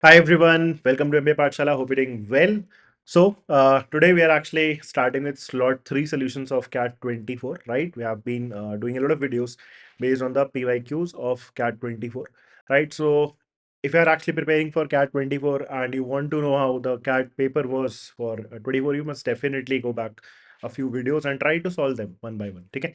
Hi everyone, welcome to MBA Pathshala. Hope you're doing well. Today we are actually starting with slot 3 solutions of CAT 24, right? We have been doing a lot of videos based on the PYQs of CAT 24, right? So, if you are actually preparing for CAT 24 and you want to know how the CAT paper was for 24, you must definitely go back a few videos and try to solve them one by one. Okay.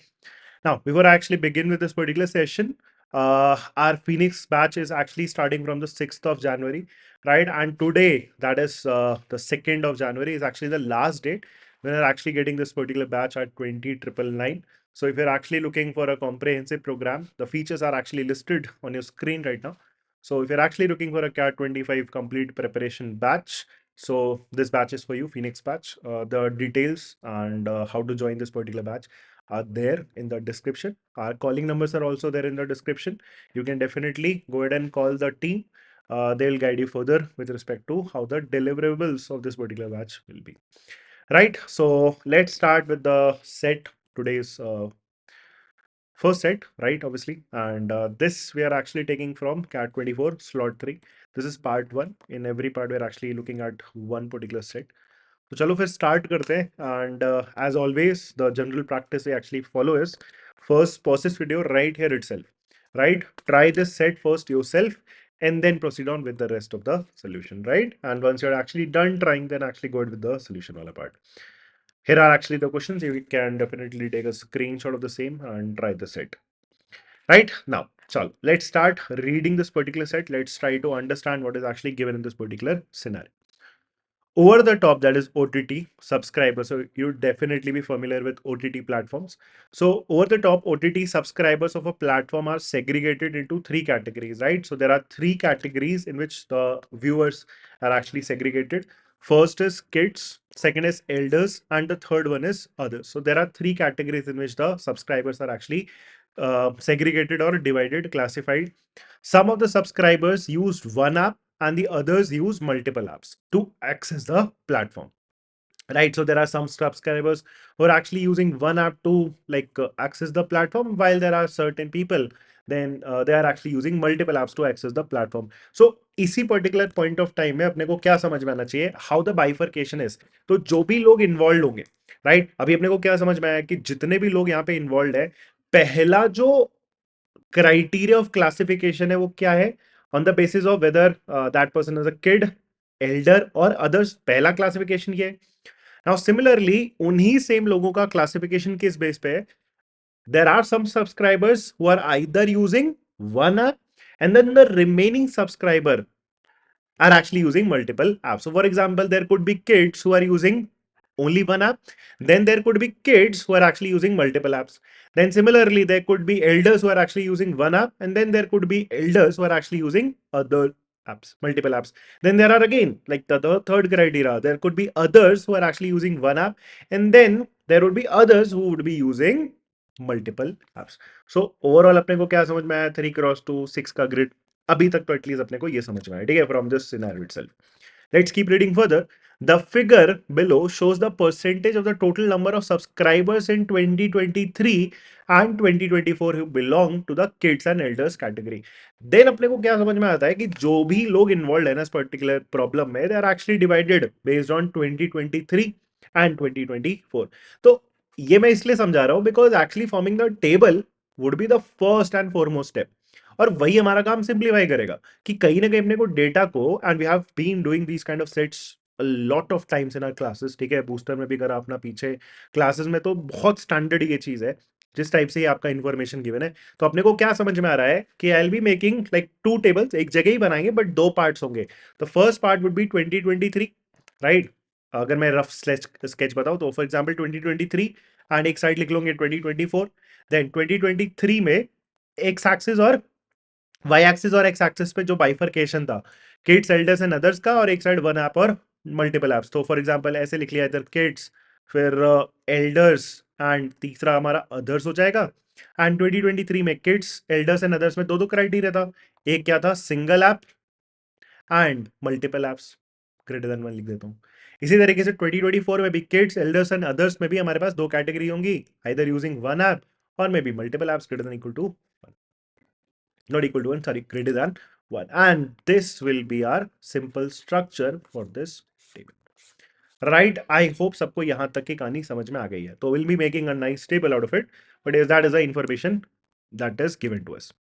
Now, before I actually begin with this particular session, our Phoenix batch is actually starting from the 6th of January, right? And today, that is the 2nd of January, is actually the last date when we're actually getting this particular batch at 20,999. So, if you're actually looking for a comprehensive program, the features are actually listed on your screen right now. So, if you're actually looking for a CAT 25 complete preparation batch, so this batch is for you, Phoenix batch. The details and how to join this particular batch are there in the description. Our calling numbers are also there in the description. You can definitely go ahead and call the team. They'll guide you further with respect to how the deliverables of this particular batch will be. Right. So let's start with the set today's first set, right? Obviously, and this we are actually taking from CAT 24 slot 3. This is part 1. In every part, we're actually looking at one particular set. तो चलो फिर start करते हैं and as always the general practice actually follow is first pause this video right here itself right try this set first yourself and then proceed on with the rest of the solution, right? And once you're actually done trying, then actually go ahead with the solution wala part. Here are actually the questions. You can definitely take a screenshot of the same and try the set. Right now, so let's start reading this particular set. Let's try to understand what is actually given in this particular scenario. Over the top, that is OTT subscribers. So you definitely be familiar with OTT platforms. So over the top, OTT subscribers of a platform are segregated into three categories, right? So there are three categories in which the viewers are actually segregated. First is kids, second is elders, and the third one is others. So there are three categories in which the subscribers are actually segregated or divided, classified. Some of the subscribers used one app and the others use multiple apps to access the platform, right? So there are some subscribers who are actually using one app to access the platform, while there are certain people then they are actually using multiple apps to access the platform. So इसी particular point of time में अपने को क्या समझ में आना चाहिए, how the bifurcation is. तो जो भी लोग इन्वॉल्व होंगे, राइट, अभी अपने को क्या समझ में आया कि जितने भी लोग यहाँ पे इन्वॉल्व है, पहला जो क्राइटेरिया ऑफ क्लासिफिकेशन है वो क्या है, on the basis of whether that person is a kid, Elder और अदर्स. पहला क्लासिफिकेशन ये है. नाउ सिमिलरली उन्हीं सेम लोगों का क्लासिफिकेशन किस बेस पे है, there are some subscribers who are either using one app and then the remaining subscriber are actually using multiple apps. So, for example, there could be kids who are using only one app. Then there could be kids who are actually using multiple apps. Then similarly, there could be elders who are actually using one app, and then there could be elders who are actually using other apps, multiple apps. Then there are again like the third criteria. There could be others who are actually using one app, and then there would be others who would be using multiple apps. So overall अपने को क्या समझ में आया 3x2 6 का grid अभी तक तो एटलीस्ट अपने को ये समझ में आया, ठीक है, from this scenario itself. Let's keep reading further. The figure below shows the percentage of the total number of subscribers in 2023 and 2024 who belong to the kids and elders category. Then अपने को क्या समझ में आता है कि जो भी लोग इन्वॉल्व है ना इस पर्टिकुलर प्रॉब्लम में, they are actually divided based on 2023 and 2024. तो ये मैं इसलिए समझा रहा हूं because actually forming the table would be the first and foremost step. और वही हमारा काम सिंप्लीफाई करेगा कि कहीं ना कहीं अपने को डेटा को, and we have been doing these kind of sets lot of times in our classes, ठीक है, बूस्टर में भी करा अपना पीछे क्लासेस में, तो बहुत स्टैंडर्ड ये चीज है जिस टाइप से आपका इन्फॉर्मेशन गिवन है. तो अपने को क्या समझ में आ रहा है कि I will be making like two tables, एक जगह ही बनाएंगे बट दो पार्ट्स होंगे. The first part would be 2023, right. अगर मैं रफ स्केच बताऊं तो फॉर एग्जांपल 2023 एंड एक साइड लिख लोगे 2024. देन 2023 में एक्स एक्सिस और वाई एक्सिस और एक्स एक्सिस पे जो बाइफर्केशन था, किड्स, एल्डर्स एंड अदर्स का, और एक साइड वन ऐप और मल्टीपल ऐप्स. तो फॉर एग्जांपल ऐसे लिख लिया, इधर किड्स, फिर एल्डर्स एंड तीसरा हमारा अदर्स हो जाएगा. एंड 2023 में किड्स, एल्डर्स एंड अदर्स में दो दो क्राइटेरिया था. एक क्या था, single app and multiple apps greater then one लिख देता हूँ. इसी तरीके से 2024 में भी किड्स, एल्डर्स एंड अदर्स में भी हमारे पास दो कैटेगरी होंगी, आइदर यूजिंग वन ऐप और maybe multiple apps greater than equal to, not equal to 1, sorry, greater than 1 and this will be our simple structure for this table, right? I hope सबको यहां तक की कहानी समझ में आ गई है. तो we'll be making a nice table out of it, but that is the information that is given to us.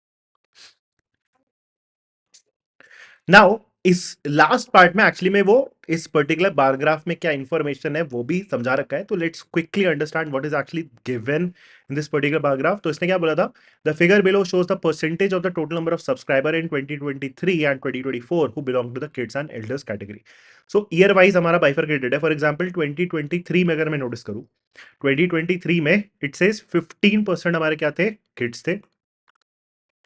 Now इस लास्ट पार्ट में एक्चुअली में वो इस पर्टिकुलर बार ग्राफ में क्या इंफॉर्मेशन है वो भी समझा रखा है. तो let's quickly understand what is actually given in this particular bar graph. तो इसने क्या बोला था, the figure below shows the percentage of the total number of subscriber in 2023 and 2024 who belong to the kids and elders category. So year wise हमारा bifurcated है. For example 2023 में अगर मैं नोटिस करूं, 2023 में इट सेज 15% हमारे क्या थे, किड्स थे.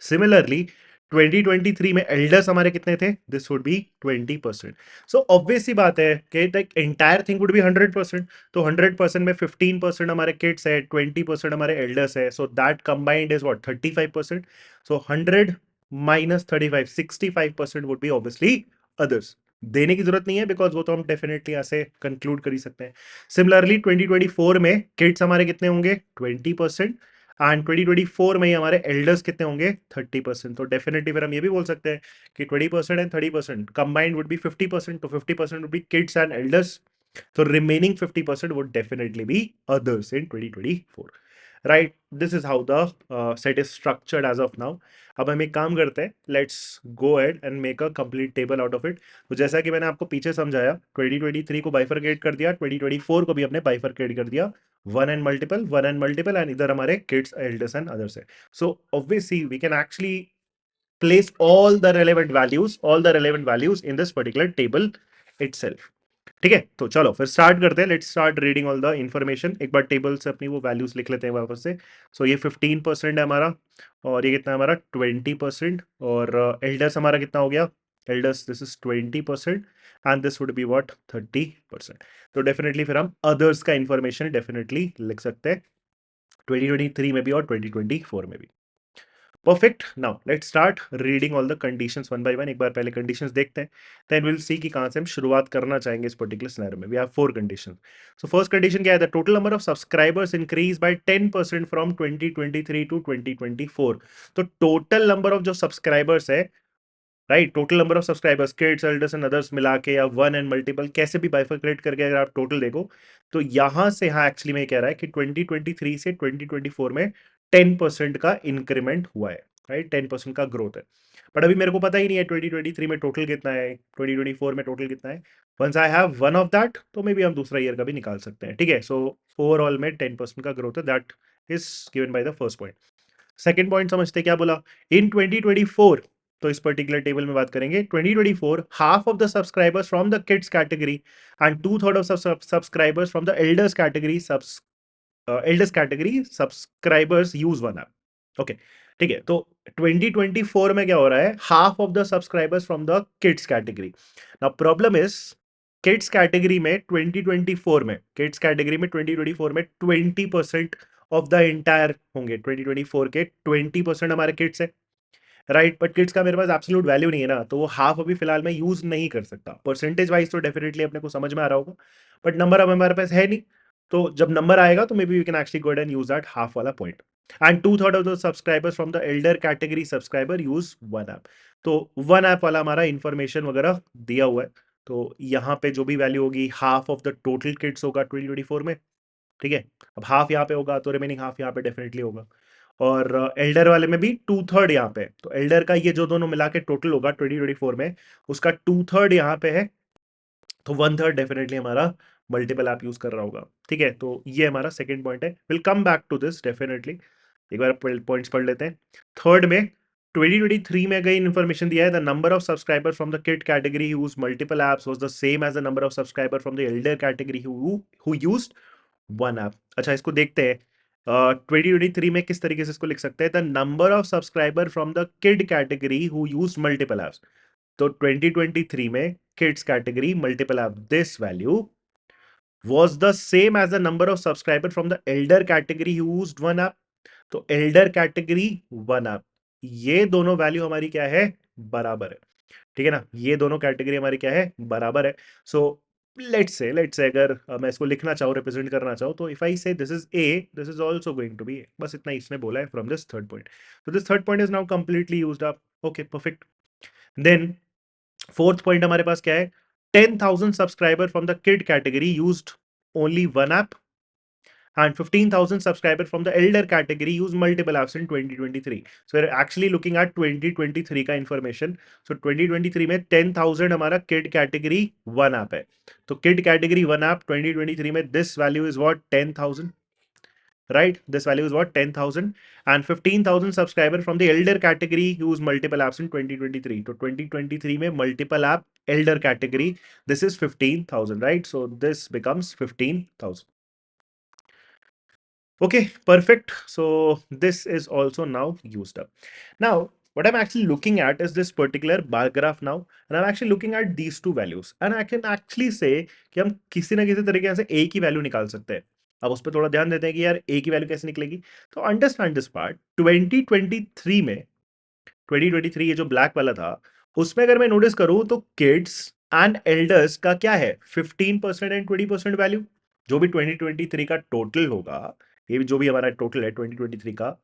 सिमिलरली 2023 में एल्डर्स हमारे कितने थे, this would be 20%. So obvious सी बात है कि the entire thing would be 100%. तो 100% में 15% हमारे किड्स है, 20% हमारे एल्डर्स है. So that combined is what, 35%. So 100 minus 35, 65% would be obviously others. देने की जरूरत नहीं है बिकॉज वो तो हम डेफिनेटली ऐसे कंक्लूड कर ही सकते हैं. सिमिलरली 2024 में किड्स हमारे कितने होंगे, 20%. एंड 2024 में ही हमारे एल्डर्स कितने होंगे, 30%. तो डेफिनेटली फिर हम ये भी बोल सकते हैं कि 20% एंड 30% कंबाइंड वुड बी 50%. तो 50% would be kids and elders. तो remaining 50% would definitely be others in 2024. Right, this is how the set is structured as of now. अब हम एक काम करते हैं, let's go ahead and make a complete table out of it. तो जैसा कि मैंने आपको पीछे समझाया, 2023 को बाइफरकेट कर दिया, 2024 को भी हमने बाइफरकेट कर दिया. वन एंड मल्टीपल एंड इधर हमारे किड्स, एल्डर्स एंड अदर्स है. So obviously we can actually place all the relevant values in this particular table itself. ठीक है, तो चलो फिर स्टार्ट करते हैं. Let's start reading all the information. एक बार टेबल से अपनी वो वैल्यूज लिख लेते हैं वापस से. सो ये 15% है हमारा, और ये कितना है हमारा 20%. और एल्डर्स हमारा कितना हो गया, elders this is 20% and this would be what, 30%. तो डेफिनेटली फिर हम अदर्स का इंफॉर्मेशन डेफिनेटली लिख सकते हैं 2023 में भी और 2024 में भी. Perfect. Now let's start reading all the conditions one by one. एक बार पहले कंडीशंस देखते हैं, देन विल सी कि कहां से हम शुरुआत करना चाहेंगे इस पर्टिकुलर सिनेरियो में. We have 4 conditions. So first condition क्या है, the total number of subscribers increase by 10% from 2023 to 2024. तो टोटल नंबर ऑफ जो सब्सक्राइबर्स है, right, total number of subscribers kids, elders and others मिला के या वन एंड मल्टीपल कैसे भी बाइफरकेट करके अगर आप टोटल देखो, तो यहां से यहां एक्चुअली में कह रहा है कि 2023 से 2024 में 10% का इंक्रीमेंट हुआ है. राइट, 10% का ग्रोथ है. बट अभी मेरे को पता ही नहीं है 2023 में टोटल कितना है, 2024 में टोटल कितना है. Once I have one of that तो मे बी हम दूसरा ईयर का भी निकाल सकते हैं. ठीक है, सो ओवरऑल में 10% का ग्रोथ है. That is given by the first point. Second point समझते क्या बोला, इन 2024, तो इस पर्टिकुलर टेबल में बात करेंगे 2024, half of the subscribers from the kids category and 2/3 of subscribers from the elders category subscribers use one app. Okay, ठीक है. तो 2024 में क्या हो रहा है, half of the subscribers from the kids category. Now problem is, kids category में 2024 में, किड्स कैटेगरी में 2024 में 20% ऑफ द एंटायर होंगे. 2024 के 20% हमारे किड्स है, राइट. बट किड्स का मेरे पास एब्सोल्यूट वैल्यू नहीं है ना, तो वो हाफ अभी फिलहाल मैं यूज नहीं कर सकता. परसेंटेज वाइज तो डेफिनेटली अपने को समझ में आ रहा होगा, बट नंबर अब हमारे पास है नहीं. तो जब नंबर आएगा तो maybe we can actually go and use that half वाला point. And 2/3 of the subscribers from the elder category subscriber use one app. तो वन ऐप वाला हमारा इंफॉर्मेशन वगैरह दिया हुआ है. तो यहाँ पे जो भी वैल्यू होगी, half of the total kids होगा 2024 में. ठीक है, अब हाफ यहाँ पे होगा तो रिमेनिंग हाफ यहाँ पे डेफिनेटली होगा. और एल्डर वाले में भी 2/3 यहाँ पे. तो एल्डर का ये जो दोनों मिला के टोटल होगा 2024 में, उसका 2/3 यहाँ पे है. तो 1/3 डेफिनेटली हमारा मल्टीपल ऐप यूज कर रहा होगा. ठीक है, तो ये हमारा सेकंड पॉइंट है. Will come back to this definitely. एक बार पॉइंट्स पढ़ लेते हैं. थर्ड में 2023 में अगर इन्फॉर्मेशन दिया है, the number of subscriber from the kid category use multiple apps was the same as the number of subscriber from the elder category who used one app. अच्छा, इसको देखते हैं. 2023 में किस तरीके से इसको लिख सकते हैं, the number of subscriber from the kid category who use multiple apps. तो 2023 में kids category multiple app, this value was the same as the number of subscriber from the elder category who used one app. तो Elder category one app, ये दोनों value हमारी क्या है, बराबर है. ठीक है ना, ये दोनों कैटेगरी हमारी क्या है, बराबर है. सो लेट्स से अगर मैं इसको लिखना चाहूँ, रिप्रेजेंट करना चाहूँ, तो if I say this is a, this is also going to be a. बस इतना इसने बोला है फ्रॉम दिस थर्ड पॉइंट. तो this third point is now completely used up. Okay, perfect. Then fourth point हमारे पास क्या है, 10,000 subscriber from the kid category used only one app and 15,000 subscribers from the elder category use multiple apps in 2023. So we're actually looking at 2023 का information. So 2023 में 10,000 हमारा kid category one app है. तो kid category one app 2023 में this value is what 10,000. Right, this value is what 10,000 and 15,000 subscribers from the elder category use multiple apps in 2023. So 2023 में multiple app elder category, this is 15,000, right? So this becomes 15,000. Okay, perfect. So this is also now used up. Now, what I'm actually looking at is this particular bar graph now, and I'm actually looking at these two values, and I can actually say कि हम किसी ना किसी तरीके से a की value निकाल सकते हैं. अब उस पर थोड़ा ध्यान देते हैं कि यार a की वैल्यू कैसे निकलेगी. तो अंडरस्टैंड दिस पार्ट. 2023 में 2023 ये जो ब्लैक वाला था, उसमें अगर मैं नोटिस करूं तो किड्स एंड एल्डर्स का क्या है 15% एंड 20% वैल्यू. जो भी 2023 का टोटल होगा, ये जो भी हमारा टोटल है 2023 का,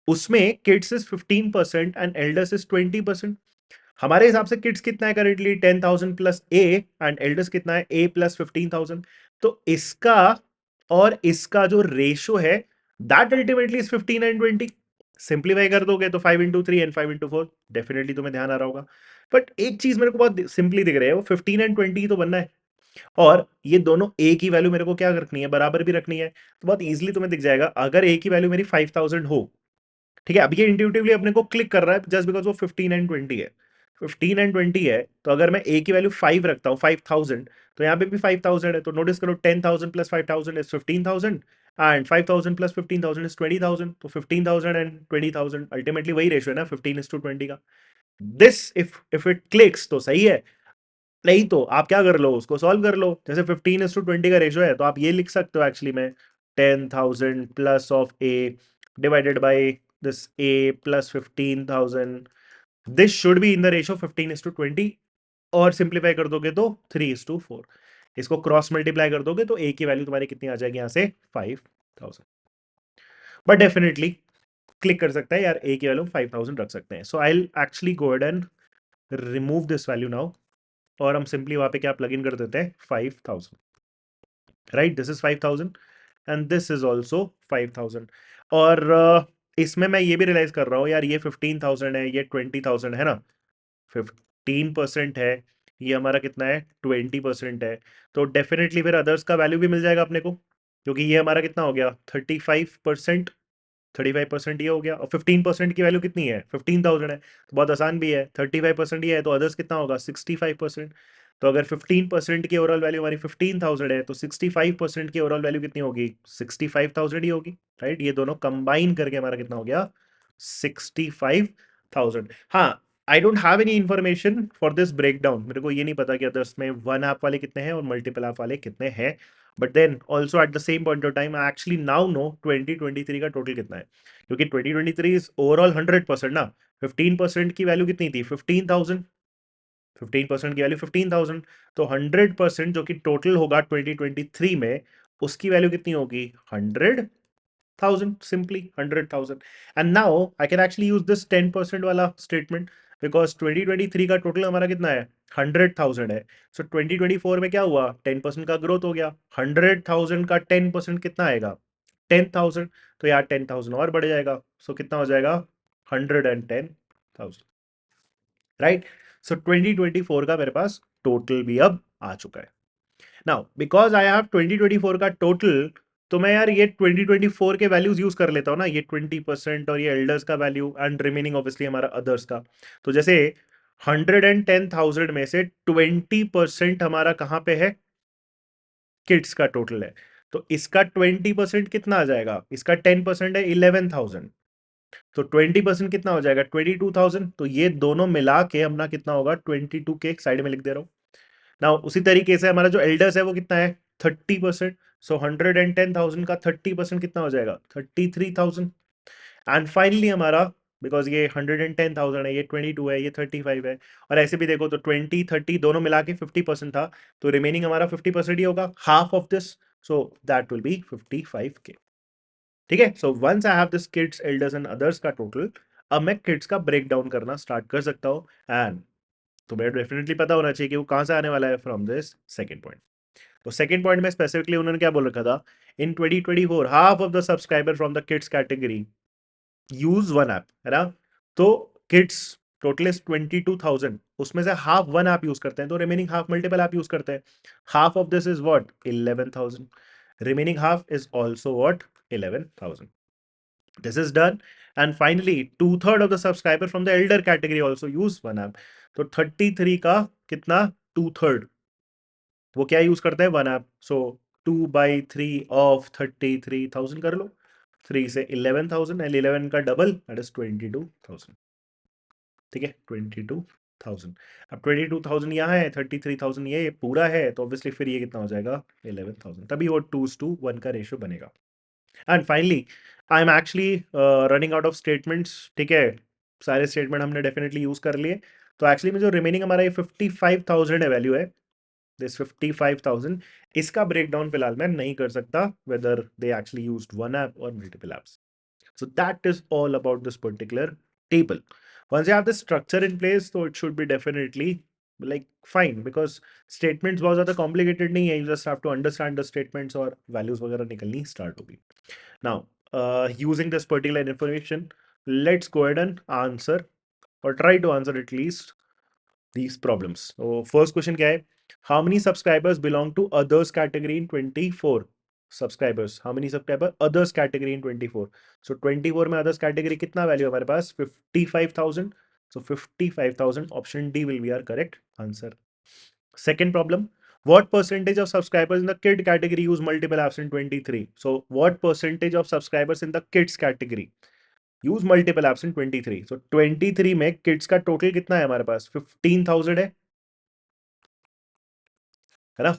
उसमें kids is 15% and elders is 20%. हमारे हिसाब से किड्स कितना है currently 10,000 plus A and elders कितना है ए प्लस 15,000. तो इसका और इसका जो रेशो है that ultimately is 15 and 20. Simplify कर दोगे तो 5 into 3 एंड 5 into 4. डेफिनेटली तुम्हें ध्यान आ रहा होगा. बट एक चीज मेरे को बहुत सिंपली दिख रही है, वो 15 एंड 20 तो बनना है, और ये दोनों ए की वैल्यू मेरे को क्या रखनी है, बराबर भी रखनी है. तो बहुत इजीली तुम्हें दिख जाएगा, अगर ए की वैल्यू मेरी 5,000 हो, ठीक है. अब ये इंट्यूटिवली अपने को क्लिक कर रहा है जस्ट बिकॉज वो 15 एंड 20 है. 15 एंड 20 है, तो अगर मैं ए की वैल्यू 5 रखता हूँ 5,000, तो यहाँ पे भी 5,000 है. तो नोटिस करो 10,000 plus 5,000 is 15,000 and 5,000 plus 15,000 is 20,000. तो 15,000 एंड 20,000 अल्टीमेटली वही रेशियो है ना 15:20 का. दिस इफ इट क्लिक्स तो सही है, नहीं तो आप क्या कर लो, उसको सॉल्व कर लो. जैसे 15:20 का रेशियो है, तो आप ये लिख सकते हो एक्चुअली में 10,000 plus of A divided by this A plus 15,000. This should be in the ratio 15:20, और सिंप्लीफाई कर दोगे तो 3:4. इसको क्रॉस मल्टीप्लाई कर दोगे तो ए की वैल्यू तुम्हारी कितनी आ जाएगी यहाँ से 5,000. बट डेफिनेटली क्लिक कर सकता है यार, ए की वैल्यू 5,000 रख सकते हैं. So I will actually go ahead and remove this value now, और हम सिंपली वहां पे क्या प्लग इन कर देते हैं 5,000. Right, this is 5,000 and this is also 5,000. और इसमें मैं ये भी रियलाइज कर रहा हूँ यार, ये 15,000 है, ये 20,000 है ना, 15% है, ये हमारा कितना है 20% है. तो डेफिनेटली फिर अदर्स का वैल्यू भी मिल जाएगा अपने को, क्योंकि ये हमारा कितना हो गया 35%. 35% ये हो गया, और 15% की वैल्यू कितनी है 15,000 है. तो बहुत आसान भी है, 35% ये है तो अदर्स कितना होगा 65%. तो अगर 15% की ओवरऑल वैल्यू हमारी 15,000 है, तो 65% की ओवरऑल वैल्यू कितनी होगी 65,000 ही होगी. राइट, ये दोनों कंबाइन करके हमारा कितना हो गया 65,000. हाँ, I don't have any information for this breakdown. मेरे को ये नहीं पता कि अदर्स में वन ऐप वाले कितने हैं और मल्टीपल ऐप वाले कितने हैं. But then also at the same point of time I actually now know 2023 का टोटल कितना है, क्योंकि 2023 इज ओवरऑल 100% ना. 15% की वैल्यू कितनी थी 15,000, 15% की वैल्यू 15,000. तो 100% जो कि टोटल होगा 2023 में, उसकी वैल्यू कितनी होगी 100,000, simply 100,000. And now I can actually use this 10% वाला statement, because 2023 का टोटल हमारा कितना है 100,000 है. So 2024 में क्या हुआ 10% का ग्रोथ हो गया. 100,000 का 10% कितना आएगा 10,000. तो यार 10,000 और बढ़ जाएगा. So कितना हो जाएगा 110,000. राइट. सो 2024 का मेरे पास टोटल भी अब आ चुका है. नाउ बिकॉज आई हैव 2024 का टोटल, तो मैं यार ये 2024 के वैल्यूज यूज कर लेता हूँ ना, ये 20% और ये एल्डर्स का वैल्यू एंड रिमेनिंग ऑब्वियसली हमारा अदर्स का. तो जैसे 110,000 में से 20% हमारा कहाँ पे है किड्स का टोटल है. तो इसका 20% कितना आ जाएगा, इसका 10% है 11,000. तो 20% कितना हो जाएगा 22,000. तो ये दोनों मिला के अपना कितना होगा 22 के साइड में लिख दे रहा हूँ ना. उसी तरीके से हमारा जो एल्डर्स है वो कितना है 30%. सो 110,000 का 30% कितना हो जाएगा 33,000. एंड फाइनली हमारा, बिकॉज ये 110,000 है, ये 22 है, ये 35 है, और ऐसे भी देखो तो 20 30 दोनों मिला के 50% था. तो रिमेनिंग हमारा 50% ही होगा, half of this. So that will be 55K. ठीक है. So once I have this kids elders and others का टोटल, अब मैं किड्स का ब्रेक डाउन करना स्टार्ट कर सकता हूँ, एंड तुम्हें डेफिनेटली पता होना चाहिए कि वो कहाँ से आने वाला है, फ्रॉम दिस सेकेंड पॉइंट। तो सेकेंड पॉइंट में स्पेसिफिकली उन्होंने क्या बोल रखा था, इन 2024 half of the subscriber from the kids category use one app, है ना। तो किड्स टोटल इज 22,000, उसमें से हाफ वन ऐप यूज करते हैं, तो remaining half multiple app use करते हैं। Half of this is what, 11,000, remaining half is also what, 11,000। This is done. And finally, two-third of the subscriber from the elder category also use one app. तो 33 का कितना, to third, वो क्या use करते हैं, one app. So 2/3 of 33,000 कर लो, 3 से 11,000, and 11 का डबल दैट इज 22,000। ठीक है, 22,000। अब 22,000 यहाँ है, 33,000 ये पूरा है, तो ऑब्वियसली फिर ये कितना हो जाएगा, 11,000, तभी वो 2:1 का रेशियो बनेगा। And finally I am actually running out of statements. ठीक है, सारे स्टेटमेंट हमने डेफिनेटली यूज कर लिए। तो एक्चुअली में जो रिमेनिंग हमारा ये 55,000 है, वैल्यू है दिस 55,000, इसका ब्रेकडाउन फिलहाल मैं नहीं कर सकता, whether they actually used one app और multiple apps. So that is all about this particular table. Once you have the structure in place, so it should be definitely like fine, because statements बहुत ज़्यादा complicated नहीं है, you just have to understand the statements और values वगैरह निकलनी start होगी। Now, using this particular information, let's go ahead and answer or try to answer at least these problems. So first question क्या है, how many subscribers belong to others category in 24 subscribers, how many subscriber others category in 24, so 24 में others category कितना value है हमारे पास, 55,000, so 55,000 option D will be our correct answer. Second problem, what percentage of subscribers in the kid category use multiple apps in 23, so what percentage of subscribers in the kids category use multiple apps in 23, so 23 में kids का total कितना है हमारे पास, 15,000 है ना।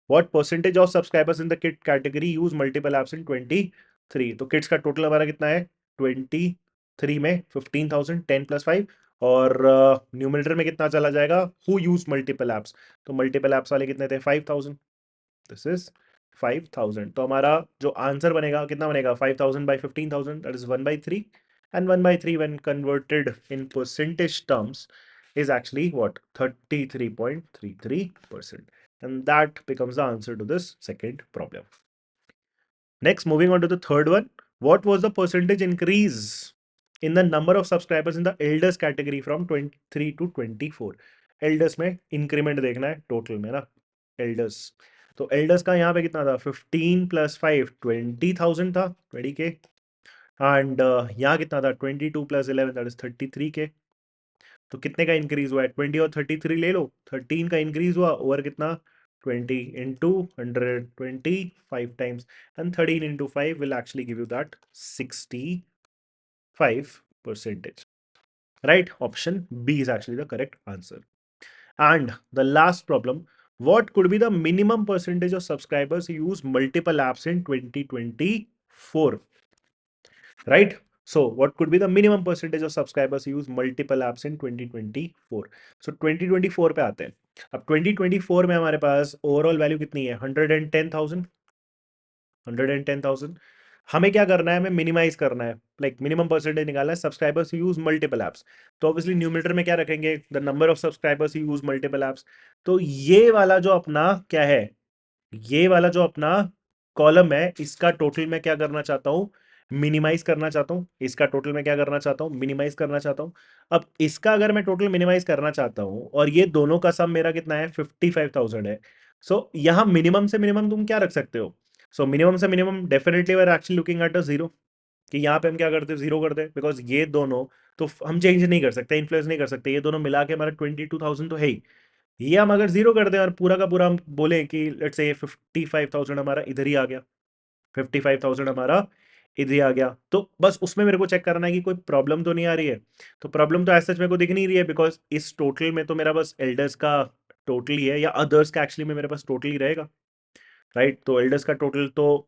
What percentage of subscribers in the kid category use multiple apps in 23, तो kids का total हमारा कितना है, 23 में 15,000, 10 + 5, और न्यूमरेटर में कितना चला जाएगा, हु यूज मल्टीपल एप्स, तो मल्टीपल एप्स वाले कितने थे, 5,000, दिस इज 5,000। तो हमारा जो आंसर बनेगा कितना बनेगा, 5,000/15,000, that is 1/3, and 1/3 when converted in percentage terms is actually what, 33.33%, and that becomes the answer to this second problem. Next, moving on to the third one, what was the percentage increase in the number of subscribers in the elders category from 23 to 24? elders में increment देखना है total में ना, elders, तो elders का यहाँ पे कितना था, 15 + 5 20,000 था, 20K, एंड यहाँ कितना था, 22 + 11 दैट इज 33K। तो कितने का इंक्रीज हुआ है, 20 और 33 ले लो, 13 का इंक्रीज हुआ ओवर कितना, 20 into 100, 25 times, and 13 into 5 will actually give you that 65%. Right? Option B is actually the correct answer. And the last problem, what could be the minimum percentage of subscribers who use multiple apps in 2024? Right? So what could be the minimum percentage of subscribers who use multiple apps in 2024? So 2024 पे आते हैं। अब 2024 में हमारे पास overall value कितनी है, 110,000, 110,000। हमें क्या करना है, हमें मिनिमाइज करना है, लाइक मिनिमम परसेंटेज निकालना है, सब्सक्राइबर्स यूज मल्टीपल एप्स। तो ऑब्वियसली न्यूमरेटर में क्या रखेंगे, the number of subscribers use multiple apps. तो ये वाला जो अपना क्या है, ये वाला जो अपना कॉलम है, इसका टोटल मैं क्या करना चाहता हूं, मिनिमाइज करना चाहता हूं। इसका टोटल मैं क्या करना चाहता हूं, मिनिमाइज करना चाहता हूं। अब इसका अगर मैं टोटल मिनिमाइज करना चाहता हूं, और ये दोनों का सम मेरा कितना है, 55,000 है। सो यहां मिनिमम से मिनिमम तुम क्या रख सकते हो, सो मिनिमम से minimum definitely we are actually looking at a zero, कि यहाँ पे हम क्या करते हैं, जीरो करते हैं, बिकॉज ये दोनों तो हम चेंज नहीं कर सकते, इन्फ्लुएंस नहीं कर सकते, ये दोनों मिला के हमारा 22,000 तो है ही। ये हम अगर जीरो कर दें और पूरा का पूरा हम बोले कि लेट्स से 55,000 हमारा इधर ही आ गया, 55,000 हमारा इधर ही आ गया, तो बस उसमें मेरे को चेक करना है कि कोई प्रॉब्लम तो नहीं आ रही है। तो प्रॉब्लम तो ऐसा मेरे को दिख नहीं रही है, बिकॉज इस टोटल में तो मेरा बस एल्डर्स का टोटल ही है, या अदर्स का एक्चुअली में मेरे पास टोटल ही रहेगा, राइट। तो एल्डर्स का टोटल तो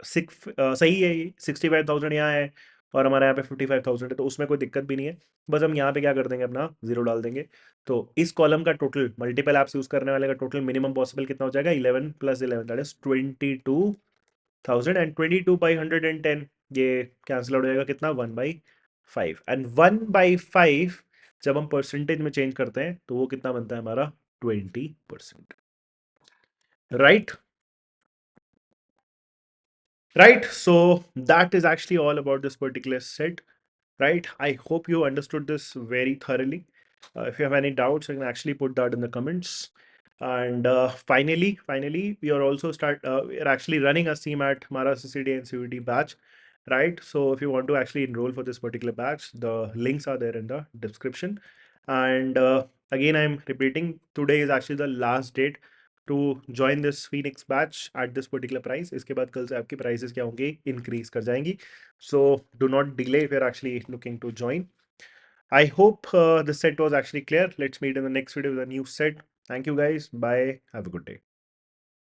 सही है, 65,000 यहाँ है, और हमारे यहाँ पे 55,000 है, तो उसमें कोई दिक्कत भी नहीं है। बस हम यहाँ पे क्या कर देंगे, अपना जीरो डाल देंगे। तो इस कॉलम का टोटल, मल्टीपल एप्स यूज करने वाले का टोटल मिनिमम पॉसिबल कितना हो जाएगा, 11 + 11 दैट इज 22,000, एंड 22/110 ये कैंसिल आउट हो जाएगा कितना, 1/3, 5 एंड 1/5 जब हम परसेंटेज में चेंज करते हैं तो वो कितना बनता है हमारा 20%, right? Right, so that is actually all about this particular set, right? I hope you understood this very thoroughly. If you have any doubts, you can actually put that in the comments. And finally, we are also we are actually running a CMAT Mara CCD and CVT batch, right? So if you want to actually enroll for this particular batch, the links are there in the description. And again, I'm repeating, today is actually the last date to join this Phoenix batch at this particular price. इसके बाद कल से आपकी prices क्या होंगी, increase कर जाएंगी. So do not delay if you're actually looking to join. I hope the set was actually clear. Let's meet in the next video with a new set. Thank you guys. Bye. Have a good day.